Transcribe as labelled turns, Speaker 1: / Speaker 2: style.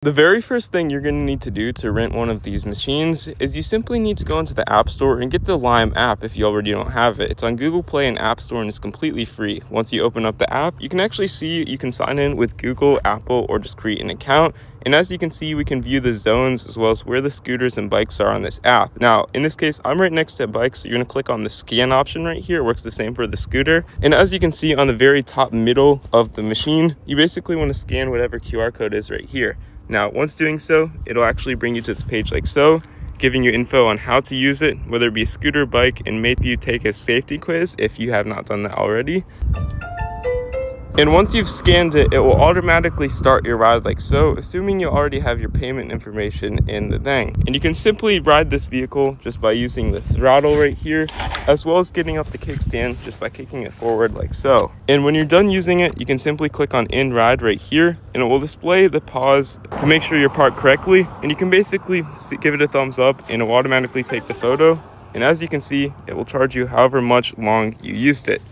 Speaker 1: The very first thing you're going to need to do to rent one of these machines is you simply need to go into the App Store and get the Lime app if you already don't have it. It's on Google Play and App Store and it's completely free. Once you open up the app, you can actually see you can sign in with Google, Apple, or just create an account. And as you can see, we can view the zones as well as where the scooters and bikes are on this app. Now, in this case, I'm right next to a bike, so you're going to click on the scan option right here. It works the same for the scooter. And as you can see on the very top middle of the machine, you basically want to scan whatever QR code is right here. Now, once doing so, it'll actually bring you to this page like so, giving you info on how to use it, whether it be a scooter, bike, and maybe you take a safety quiz if you have not done that already. And once you've scanned it, it will automatically start your ride like so, assuming you already have your payment information in the thing. And you can simply ride this vehicle just by using the throttle right here, as well as getting up the kickstand just by kicking it forward like so. And when you're done using it, you can simply click on End Ride right here, and it will display the pause to make sure you're parked correctly. And you can basically give it a thumbs up, and it will automatically take the photo. And as you can see, it will charge you however much long you used it.